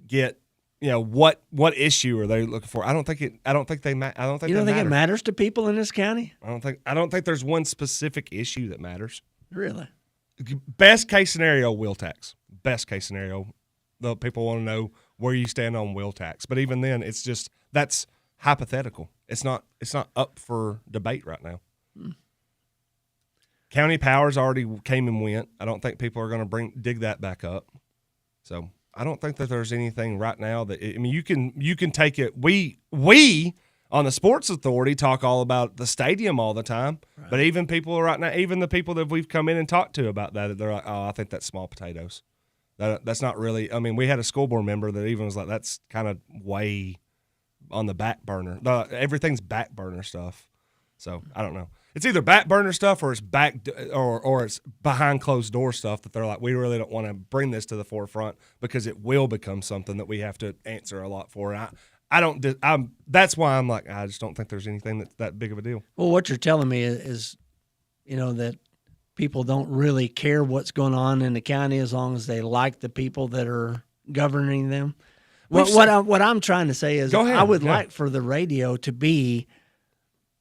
get. What issue are they looking for? I don't think they. I don't think. You don't think it matters to people in this county? I don't think there's one specific issue that matters. Really? Best case scenario, wheel tax. Best case scenario, the people want to know where you stand on wheel tax. But even then, it's just that's hypothetical. It's not up for debate right now. County powers already came and went. I don't think people are going to dig that back up. So I don't think that there's anything right now that you can take it. We on the Sports Authority talk all about the stadium all the time, right. But even people right now, even the people that we've come in and talked to about that, they're like, oh, I think that's small potatoes. That's not really. I mean, we had a school board member that even was like, that's kind of way on the back burner. Everything's back burner stuff. So I don't know. It's either back burner stuff or it's or it's behind closed door stuff that they're like, we really don't want to bring this to the forefront because it will become something that we have to answer a lot for. And that's why I'm like, I just don't think there's anything that's that big of a deal. Well, what you're telling me is, that people don't really care what's going on in the county as long as they like the people that are governing them. What I'm trying to say is, I would like for the radio to be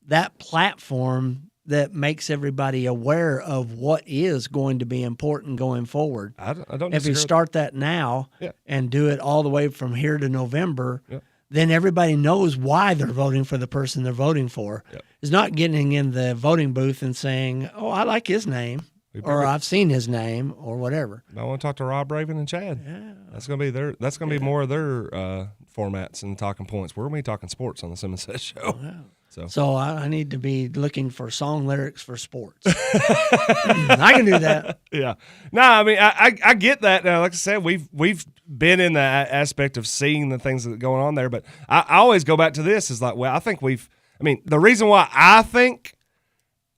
that platform that makes everybody aware of what is going to be important going forward. I don't. If you start that now and do it all the way from here to November, then everybody knows why they're voting for the person they're voting for. It's not getting in the voting booth and saying, "Oh, I like his name," or "I've seen his name," or whatever. I want to talk to Rob Raven and Chad. Yeah, that's gonna be more of their formats and talking points. We're gonna be talking sports on the Simmons Says Show. Wow. So I need to be looking for song lyrics for sports. I can do that. Yeah. No, I mean, I get that. Like I said, we've been in the aspect of seeing the things that are going on there, but I always go back to this is like, well, I think the reason why I think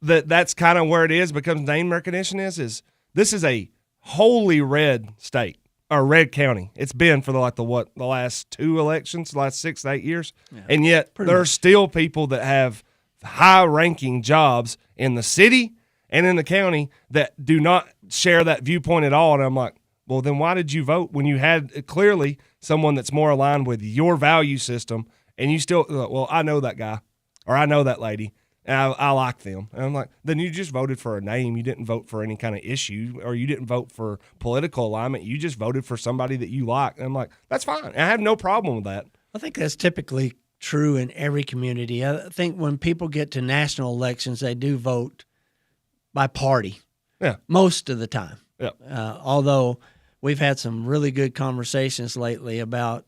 that's kind of where it is, becomes name recognition is this is a wholly red state. Or red county. It's been for the last 2 elections, the last 6 to 8 years, and yet there are still people that have high-ranking jobs in the city and in the county that do not share that viewpoint at all. And I'm like, well, then why did you vote when you had clearly someone that's more aligned with your value system, and you still, well, I know that guy or I know that lady. And I like them. And I'm like, then you just voted for a name. You didn't vote for any kind of issue, or you didn't vote for political alignment. You just voted for somebody that you like. And I'm like, that's fine. I have no problem with that. I think that's typically true in every community. I think when people get to national elections, they do vote by party. Yeah. Most of the time. Yeah. Although we've had some really good conversations lately about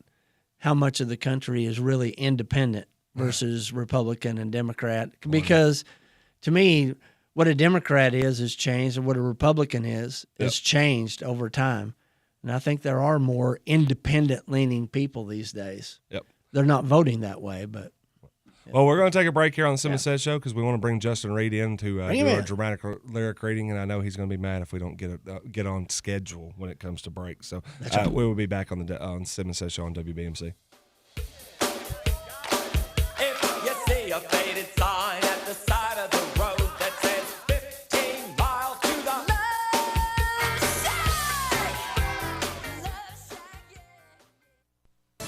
how much of the country is really independent versus Republican and Democrat, because to me, what a Democrat is changed, and what a Republican is changed over time. And I think there are more independent-leaning people these days. Yep. They're not voting that way, but... Well, we're going to take a break here on the Simmons Says Show because we want to bring Justin Reed in to do our dramatic lyric reading, and I know he's going to be mad if we don't get on schedule when it comes to breaks. So we will be back on Simmons Says Show on WBMC. You see a faded sign at the side of the road that says 15 miles to the left side.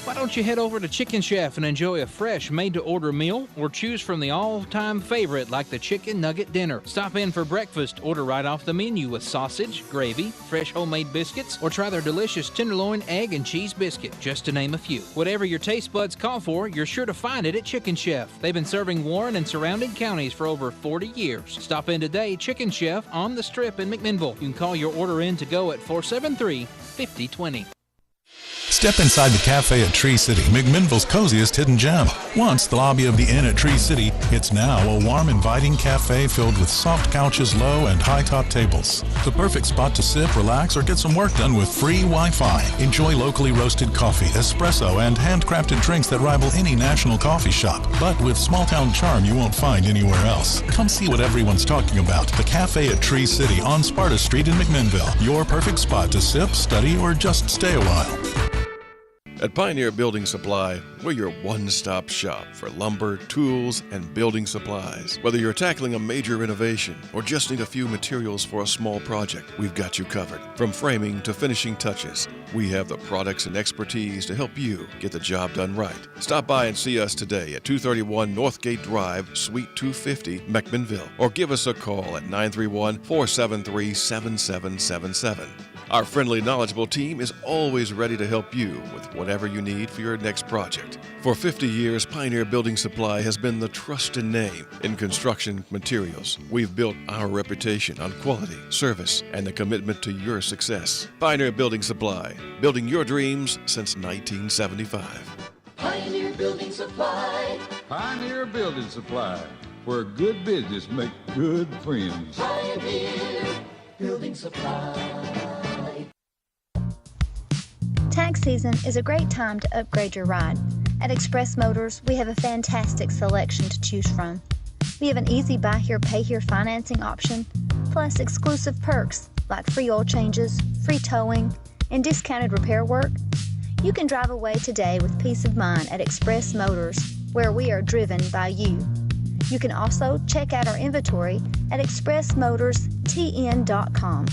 Why don't you head over to Chicken Chef and enjoy a fresh made-to-order meal, or choose from the all-time favorite like the Chicken Nugget Dinner. Stop in for breakfast, order right off the menu with sausage, gravy, fresh homemade biscuits, or try their delicious tenderloin, egg, and cheese biscuit, just to name a few. Whatever your taste buds call for, you're sure to find it at Chicken Chef. They've been serving Warren and surrounding counties for over 40 years. Stop in today, Chicken Chef on the Strip in McMinnville. You can call your order in to go at 473-5020. Step inside the cafe at Tree City, McMinnville's coziest hidden gem. Once the lobby of the inn at Tree City, it's now a warm, inviting cafe filled with soft couches, low and high-top tables. The perfect spot to sip, relax, or get some work done with free Wi-Fi. Enjoy locally roasted coffee, espresso, and handcrafted drinks that rival any national coffee shop, but with small-town charm you won't find anywhere else. Come see what everyone's talking about. The cafe at Tree City on Sparta Street in McMinnville. Your perfect spot to sip, study, or just stay a while. At Pioneer Building Supply, we're your one-stop shop for lumber, tools, and building supplies. Whether you're tackling a major renovation or just need a few materials for a small project, we've got you covered. From framing to finishing touches, we have the products and expertise to help you get the job done right. Stop by and see us today at 231 Northgate Drive, Suite 250, McMinnville, or give us a call at 931-473-7777. Our friendly, knowledgeable team is always ready to help you with whatever you need for your next project. For 50 years, Pioneer Building Supply has been the trusted name in construction materials. We've built our reputation on quality, service, and the commitment to your success. Pioneer Building Supply, building your dreams since 1975. Pioneer Building Supply. Pioneer Building Supply, where good business makes good friends. Pioneer Building Supply. Tax season is a great time to upgrade your ride. At Express Motors, we have a fantastic selection to choose from. We have an easy buy here, pay here financing option, plus exclusive perks like free oil changes, free towing, and discounted repair work. You can drive away today with peace of mind at Express Motors, where we are driven by you. You can also check out our inventory at expressmotorstn.com.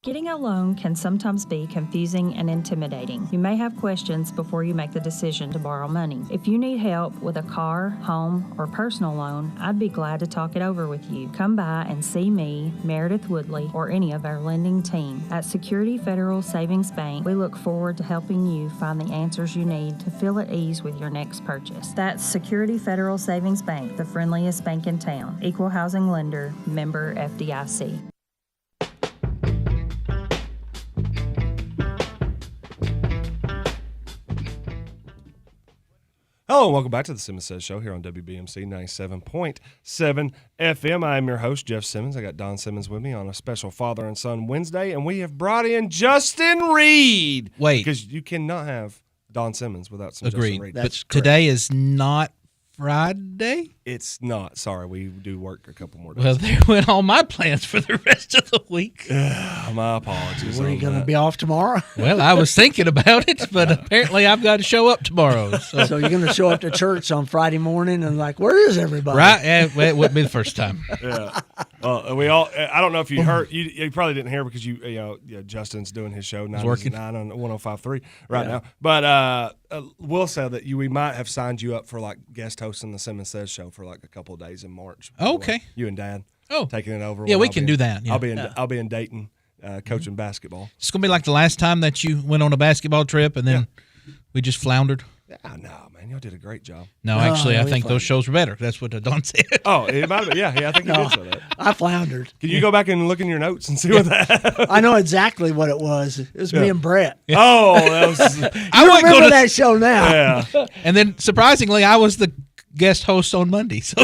Getting a loan can sometimes be confusing and intimidating. You may have questions before you make the decision to borrow money. If you need help with a car, home, or personal loan, I'd be glad to talk it over with you. Come by and see me, Meredith Woodley, or any of our lending team. At Security Federal Savings Bank, we look forward to helping you find the answers you need to feel at ease with your next purchase. That's Security Federal Savings Bank, the friendliest bank in town. Equal housing lender, member FDIC. Hello and welcome back to the Simmons Says Show here on WBMC 97.7 FM. I am your host, Jeff Simmons. I got Don Simmons with me on a special Father and Son Wednesday, and we have brought in Justin Reed. Wait. Because you cannot have Don Simmons without some Agreed. Justin Reed. But today is not Friday? It's not. Sorry, we do work a couple more days. Well, there went all my plans for the rest of the week. My apologies. Were you going to be off tomorrow? Well, I was thinking about it, but apparently I've got to show up tomorrow. So you're going to show up to church on Friday morning and like, where is everybody? Right? Yeah, well, it wouldn't be the first time. Yeah. We all. I don't know if you heard. You probably didn't hear because Justin's doing his show 9 working. 9 on 105.3 right now. But we'll say that we might have signed you up for like guest hosting the Simmons Says Show for like a couple of days in March. Okay. You and Dad. Taking it over. Yeah, we I'll can be do in- that. Yeah. I'll be in Dayton coaching basketball. It's going to be like the last time that you went on a basketball trip and then we just floundered. No, man, y'all did a great job. No, actually, I think those shows were better. That's what Don said. Oh, it might have been. Yeah, I think you did say that. I floundered. Can you go back and look in your notes and see what that? I know exactly what it was. It was me and Brett. Oh, that was. I remember that show now. Yeah. And then, surprisingly, I was the guest host on Monday. So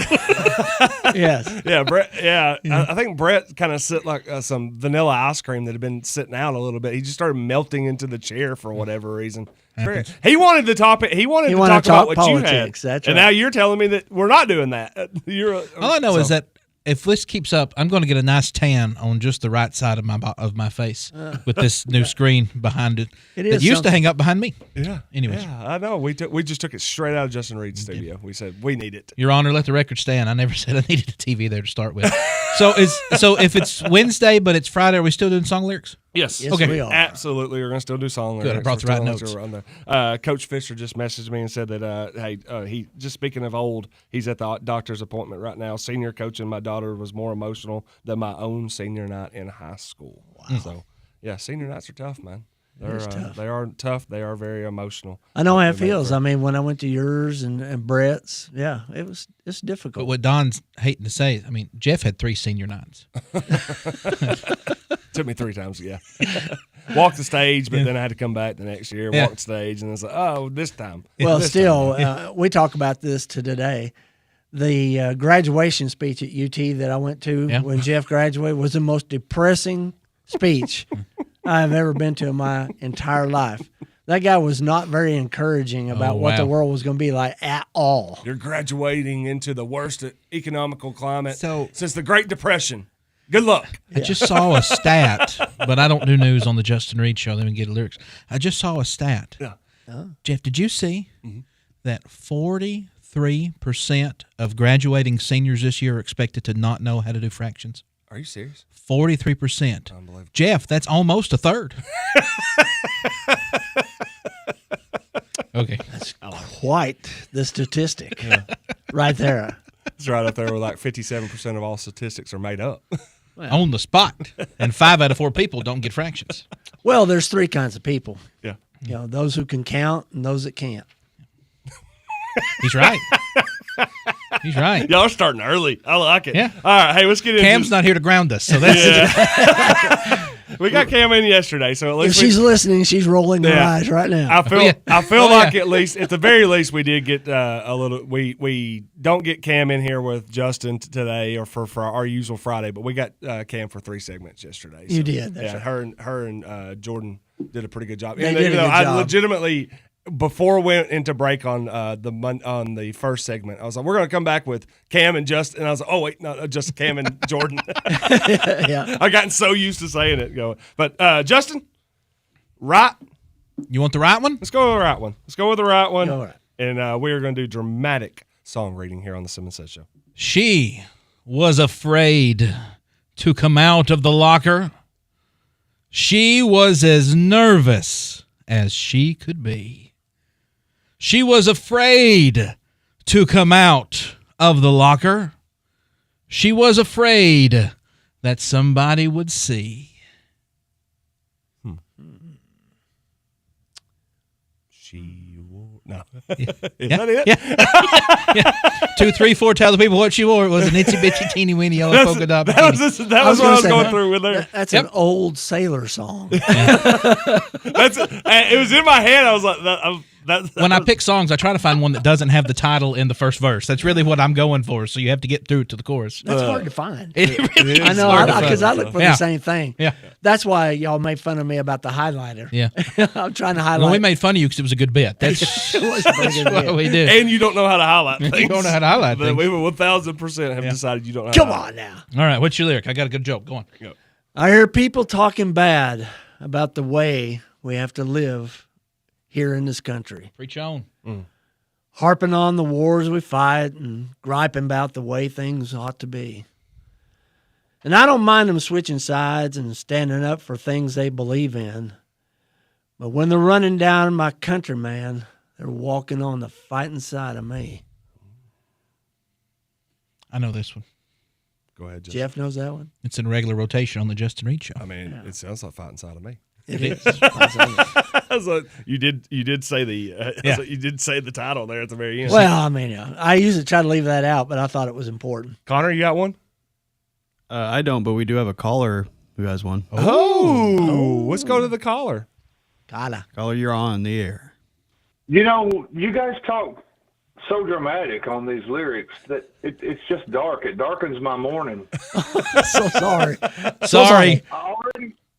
yes. Yeah, Brett. Yeah, I think Brett kind of sit like some vanilla ice cream that had been sitting out a little bit. He just started melting into the chair for whatever reason. Brett, he wanted the topic. He wanted to talk about what politics, you had. that's and right. now you're telling me that we're not doing that. all I know is that if this keeps up, I'm going to get a nice tan on just the right side of my face with this new screen behind it. It that is used to something. hang up behind me. Yeah. Anyways. Yeah, I know. We just took it straight out of Justin Reed's studio. We said we need it. Your Honor, let the record stand. I never said I needed a TV there to start with. So if it's Wednesday but it's Friday, are we still doing song lyrics? Yes. Okay. we are. Absolutely. We're going to still do song lyrics. Good, I brought the We're right still- notes. we're on there. Coach Fisher just messaged me and said that, he just speaking of old, he's at the doctor's appointment right now. Senior coaching my daughter was more emotional than my own senior night in high school. Wow. So, yeah, senior nights are tough, man. They're tough. They are tough. They are very emotional. I know how it They make feels. for- I mean, when I went to yours and Brett's, it's difficult. But what Don's hating to say, I mean, Jeff had 3 senior nights. Took me 3 times, yeah. Walked the stage, but then I had to come back the next year, walk the stage, and it's like, oh, this time. Well, This still, time. we talk about this today. The graduation speech at UT that I went to when Jeff graduated was the most depressing speech I have ever been to in my entire life. That guy was not very encouraging about what the world was going to be like at all. You're graduating into the worst economical climate since the Great Depression. Good luck. I just saw a stat, but I don't do news on the Justin Reed show. Let me get the lyrics. I just saw a stat. Yeah. Jeff, did you see that 43% of graduating seniors this year are expected to not know how to do fractions? Are you serious? 43%. Unbelievable. Jeff, that's almost a third. Okay. That's quite the statistic right there. It's right up there with like 57% of all statistics are made up. On the spot. And 5 out of 4 people don't get fractions. Well, there's 3 kinds of people. Yeah. You know, those who can count and those that can't. He's right. He's right. Y'all are starting early. I like it. Yeah. All right. Hey, let's get into Cam's not here to ground us, so that's We got Cam in yesterday, so at If least she's listening, she's rolling her eyes right now. I feel like at the very least we did get a little. We don't get Cam in here with Justin today or for our usual Friday, but we got Cam for 3 segments yesterday. You did, that's yeah, right. her and Jordan did a pretty good job. They And did a even though good I job. legitimately before we went into break on on the first segment, I was like, we're going to come back with Cam and Justin. And I was like, oh, wait, no, just Cam and Jordan. Yeah. I've gotten so used to saying it. But Justin, right? You want the right one? Let's go with the right one. All right. And we are going to do dramatic song reading here on the Simmons Says Show. She was afraid to come out of the locker. She was as nervous as she could be. She was afraid to come out of the locker. She was afraid that somebody would see. No. Yeah. Is that it? Yeah. 2, 3, 4, tell the people what she wore. It was an itsy bitsy teeny weeny yellow polka dot bikini. That was what I was going through with her. That's an old sailor song. It was in my head. I was like, when I pick songs, I try to find one that doesn't have the title in the first verse. That's really what I'm going for. So you have to get through to the chorus. That's hard to find. It really I is know, hard to find. because I look for the same thing. Yeah. That's why y'all made fun of me about the highlighter. Yeah. I'm trying to highlight. Well, we made fun of you because it was a good bit. That's It was a pretty good what bit. we did. And you don't know how to highlight things. You don't know how to highlight things. We 1,000% have decided you don't know how Come to on now. All right, what's your lyric? I got a good joke. Go on. I hear people talking bad about the way we have to live here in this country. Preach on. Harping on the wars we fight and griping about the way things ought to be. And I don't mind them switching sides and standing up for things they believe in. But when they're running down my countryman, they're walking on the fighting side of me. I know this one. Go ahead, Justin. Jeff knows that one? It's in regular rotation on the Justin Reed Show. I mean, it sounds like fighting side of me. It is. So you did say the title there at the very end. Well, I mean, I usually try to leave that out, but I thought it was important. Connor, you got one? I don't, but we do have a caller who has one. Oh, let's go to the caller. Caller, you're on the air. You know, you guys talk so dramatic on these lyrics that it's just dark. It darkens my morning. So sorry. Sorry.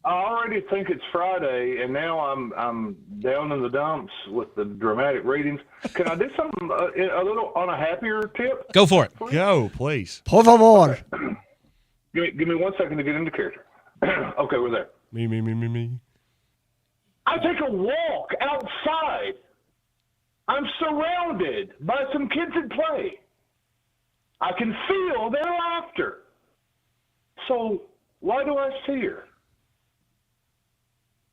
I already think it's Friday, and now I'm down in the dumps with the dramatic readings. Can I do something a little on a happier tip? Go for it. Please? Go, please. Por favor. Give me 1 second to get into character. Okay, we're there. Me. I take a walk outside. I'm surrounded by some kids at play. I can feel their laughter. So why do I fear?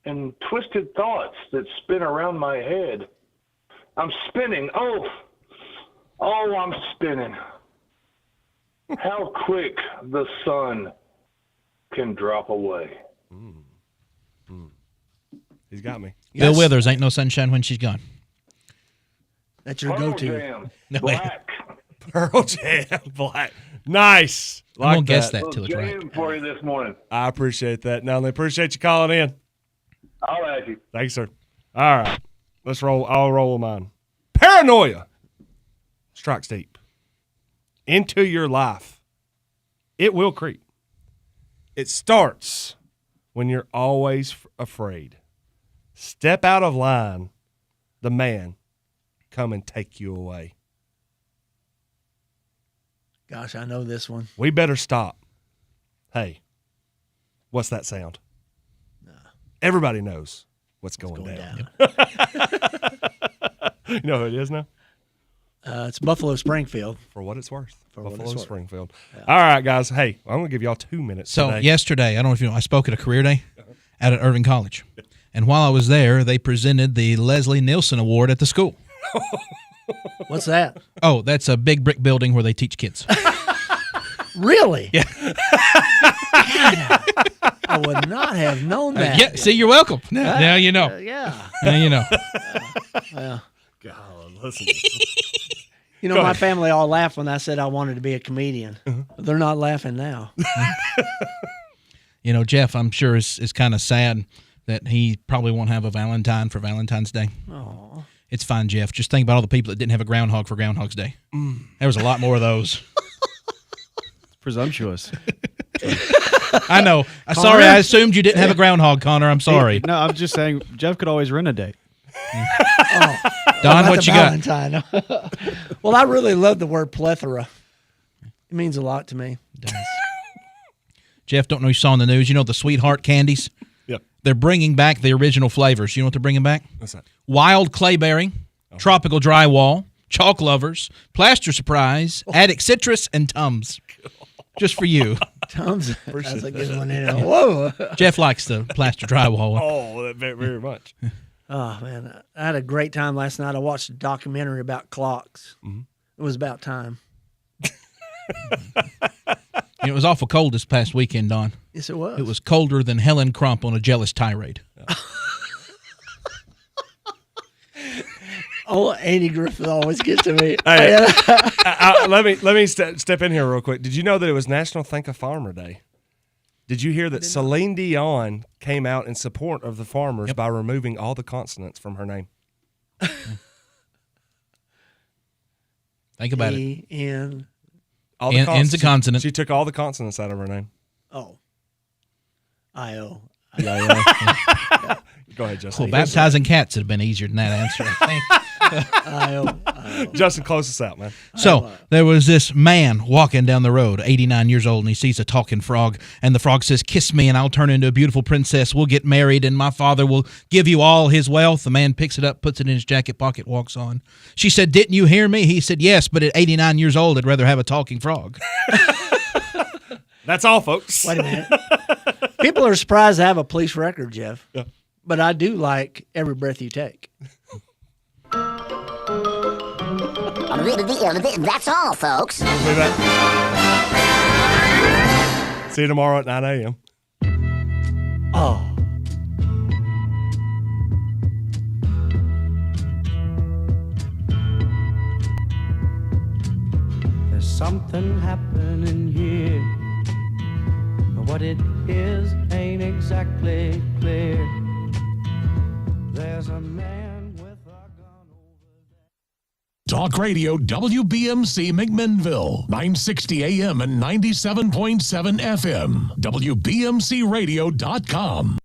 And twisted thoughts that spin around my head. I'm spinning. Oh, I'm spinning. How quick the sun can drop away. He's got me. Bill Withers, Ain't No Sunshine When She's Gone. That's your Pearl go-to. Jam, No, Black. Pearl Jam, Black. Nice. I won't guess that till it's Jam right. for you this morning. I appreciate that. Not only appreciate you calling in. I'll ask you. Thanks, sir. All right. Let's roll. I'll roll with mine. Paranoia strikes deep into your life. It will creep. It starts when you're always afraid. Step out of line. The man come and take you away. Gosh, I know this one. We better stop. Hey, what's that sound? Everybody knows what's going down. You know who it is now? It's Buffalo Springfield. For what it's worth. For what Buffalo it's worth. Springfield. Yeah. All right, guys. Hey, I'm going to give y'all 2 minutes So today. yesterday, I don't know if you know, I spoke at a career day out at Irving College. And while I was there, they presented the Leslie Nielsen Award at the school. What's that? Oh, that's a big brick building where they teach kids. Really? Yeah. I would not have known that. Yeah, see, you're welcome. Now you know. Yeah. Now you know. Well, God, listen. you know, my family all laughed when I said I wanted to be a comedian. They're not laughing now. You know, Jeff, I'm sure is kind of sad that he probably won't have a Valentine for Valentine's Day. Oh. It's fine, Jeff. Just think about all the people that didn't have a groundhog for Groundhog's Day. There was a lot more of those. Presumptuous. I know. Connor? Sorry, I assumed you didn't have a groundhog, Connor. I'm sorry. No, I'm just saying Jeff could always rent a date. Don, what you got? Valentine. Well, I really love the word plethora. It means a lot to me. It does. Jeff, don't know if you saw in the news. You know the Sweetheart candies? Yep. They're bringing back the original flavors. You know what they're bringing back? What's that? Wild clayberry, tropical drywall, chalk lovers, plaster surprise, attic citrus, and Tums. Just for you. Tums. That's a good one. Whoa. Jeff likes the plaster drywall one. Oh, very, very much. Oh, man. I had a great time last night. I watched a documentary about clocks. Mm-hmm. It was about time. It was awful cold this past weekend, Don. Yes, it was. It was colder than Helen Crump on a jealous tirade. Oh, Andy Griffith always gets to me. Hey, let me step in here real quick. Did you know that it was National Thank a Farmer Day? Did you hear that Celine Dion came out in support of the farmers by removing all the consonants from her name? Think about it. Ends of consonant. She took all the consonants out of her name. Oh. I-O. Yeah. Go ahead, Justin. Well, baptizing cats would have been easier than that answer, I think. Justin, close us out, man. So there was this man walking down the road, 89 years old, and he sees a talking frog, and the frog says, "Kiss me, and I'll turn into a beautiful princess. We'll get married, and my father will give you all his wealth." The man picks it up, puts it in his jacket pocket, walks on. She said, "Didn't you hear me?" He said, "Yes, but at 89 years old, I'd rather have a talking frog." That's all, folks. Wait a minute. People are surprised I have a police record, Jeff. Yeah. But I do like Every Breath You Take. That's all, folks. We'll be back. See you tomorrow at 9 a.m. Oh. There's something happening here. What it is ain't exactly clear. There's a man with a gun over there. Talk Radio WBMC McMinnville, 960 AM and 97.7 FM. WBMCRadio.com.